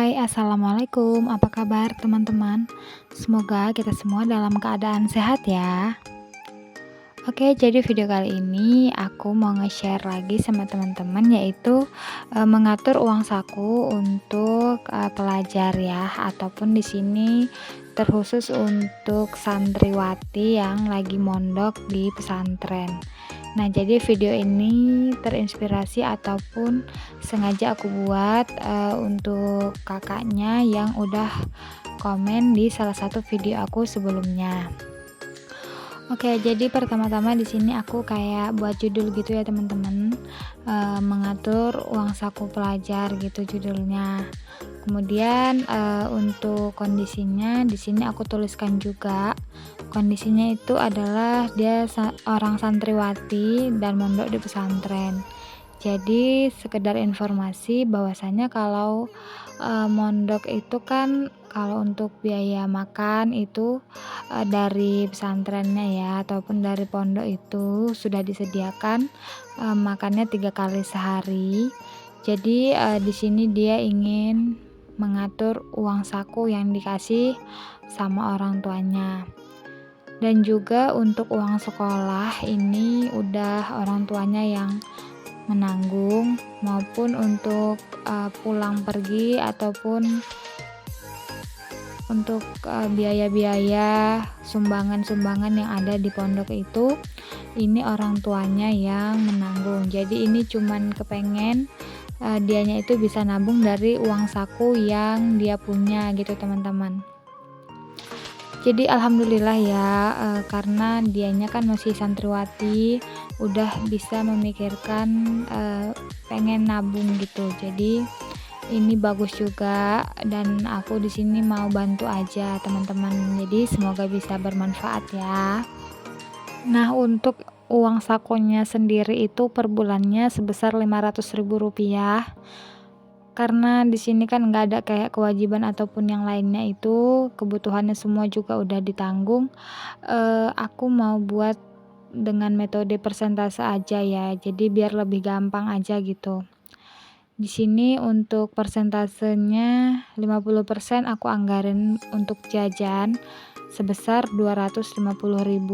Hai, assalamualaikum. Apa kabar, teman-teman? Semoga kita semua dalam keadaan sehat ya. Oke, jadi video kali ini aku mau nge-share lagi sama teman-teman, yaitu mengatur uang saku untuk pelajar ya, ataupun di sini terkhusus untuk santriwati yang lagi mondok di pesantren. Nah, jadi video ini terinspirasi ataupun sengaja aku buat untuk kakaknya yang udah komen di salah satu video aku sebelumnya. Oke, jadi pertama-tama di sini aku kayak buat judul gitu ya teman-teman, mengatur uang saku pelajar gitu judulnya. Kemudian untuk kondisinya di sini aku tuliskan juga. Kondisinya itu adalah dia orang santriwati dan mondok di pesantren. Jadi sekedar informasi bahwasanya kalau mondok itu kan kalau untuk biaya makan itu dari pesantrennya ya ataupun dari pondok itu sudah disediakan makannya 3 kali sehari. Jadi di sini dia ingin mengatur uang saku yang dikasih sama orang tuanya. Dan juga untuk uang sekolah ini udah orang tuanya yang menanggung, maupun untuk pulang pergi ataupun untuk biaya-biaya sumbangan-sumbangan yang ada di pondok itu, ini orang tuanya yang menanggung. Jadi ini cuman kepengen dianya itu bisa nabung dari uang saku yang dia punya gitu teman-teman. Jadi alhamdulillah ya, karena dianya kan masih santriwati, udah bisa memikirkan pengen nabung gitu. Jadi ini bagus juga dan aku di sini mau bantu aja teman-teman. Jadi semoga bisa bermanfaat ya. Nah, untuk uang sakunya sendiri itu per bulannya sebesar Rp500.000. Karena di sini kan nggak ada kayak kewajiban ataupun yang lainnya itu, kebutuhannya semua juga udah ditanggung, aku mau buat dengan metode persentase aja ya, jadi biar lebih gampang aja gitu. Di sini untuk persentasenya 50% aku anggarin untuk jajan sebesar 250.000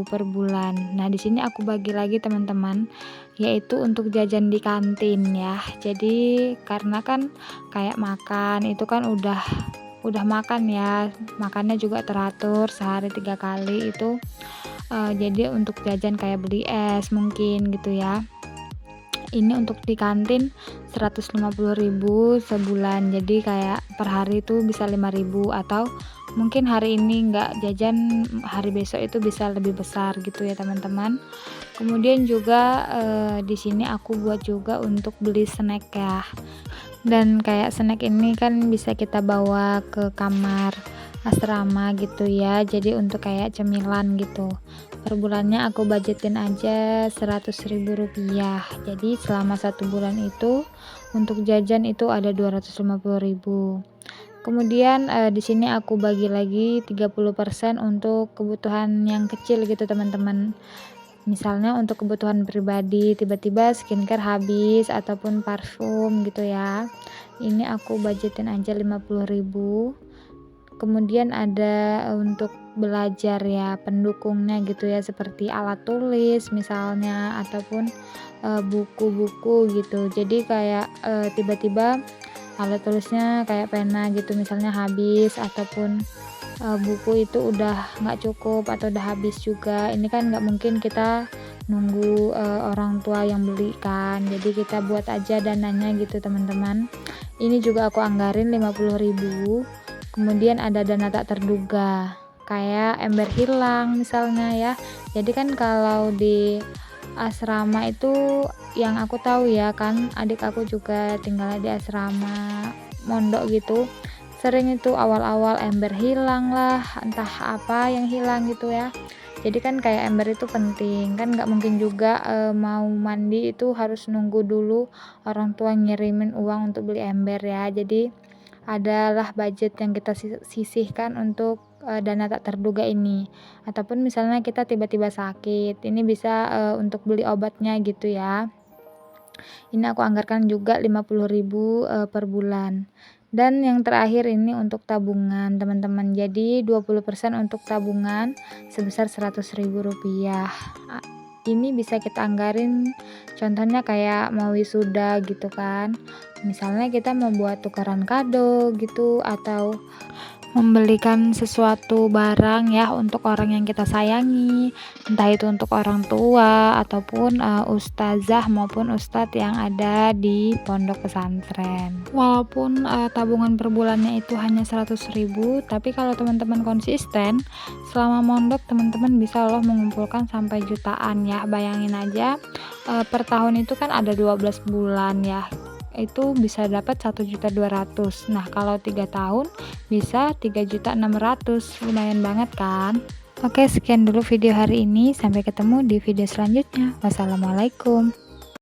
per bulan. Nah, di sini aku bagi lagi teman-teman, yaitu untuk jajan di kantin ya. Jadi karena kan kayak makan itu kan udah makan ya, makannya juga teratur sehari 3 kali itu. Jadi untuk jajan kayak beli es mungkin gitu ya. Ini untuk di kantin 150.000 sebulan, jadi kayak per hari itu bisa 5.000 atau mungkin hari ini nggak jajan, hari besok itu bisa lebih besar gitu ya teman-teman. Kemudian juga di sini aku buat juga untuk beli snack ya, dan kayak snack ini kan bisa kita bawa ke kamar asrama gitu ya, jadi untuk kayak cemilan gitu. Per bulannya aku budgetin aja Rp100.000. Jadi selama 1 bulan itu untuk jajan itu ada 250.000. Kemudian di sini aku bagi lagi 30% untuk kebutuhan yang kecil gitu teman-teman. Misalnya untuk kebutuhan pribadi, tiba-tiba skincare habis ataupun parfum gitu ya. Ini aku budgetin aja 50.000. Kemudian ada untuk belajar ya, pendukungnya gitu ya, seperti alat tulis misalnya ataupun buku-buku gitu. Jadi kayak tiba-tiba alat tulisnya kayak pena gitu misalnya habis, ataupun buku itu udah nggak cukup atau udah habis juga. Ini kan nggak mungkin kita nunggu orang tua yang belikan, jadi kita buat aja dananya gitu teman-teman. Ini juga aku anggarin 50.000. Kemudian ada dana tak terduga, kayak ember hilang misalnya ya. Jadi kan kalau di asrama itu yang aku tahu ya kan, adik aku juga tinggal di asrama mondok gitu. Sering itu awal-awal ember hilang lah, entah apa yang hilang gitu ya. Jadi kan kayak ember itu penting, kan nggak mungkin juga mau mandi itu harus nunggu dulu orang tua ngirimin uang untuk beli ember ya. Jadi adalah budget yang kita sisihkan untuk dana tak terduga ini. Ataupun misalnya kita tiba-tiba sakit, ini bisa untuk beli obatnya gitu ya. Ini aku anggarkan juga 50.000 per bulan. Dan yang terakhir ini untuk tabungan teman-teman, jadi 20% untuk tabungan sebesar Rp100.000. Ini bisa kita anggarin contohnya kayak mau wisuda gitu kan, misalnya kita mau buat tukaran kado gitu, atau membelikan sesuatu barang ya untuk orang yang kita sayangi, entah itu untuk orang tua ataupun ustazah maupun ustadz yang ada di pondok pesantren. Walaupun tabungan per bulannya itu hanya 100.000, tapi kalau teman-teman konsisten selama mondok, teman-teman bisa loh mengumpulkan sampai jutaan ya. Bayangin aja, per tahun itu kan ada 12 bulan ya, itu bisa dapat 1.200.000. Nah, kalau 3 tahun bisa 3.600.000. Lumayan banget kan? Oke, sekian dulu video hari ini. Sampai ketemu di video selanjutnya. Wassalamualaikum.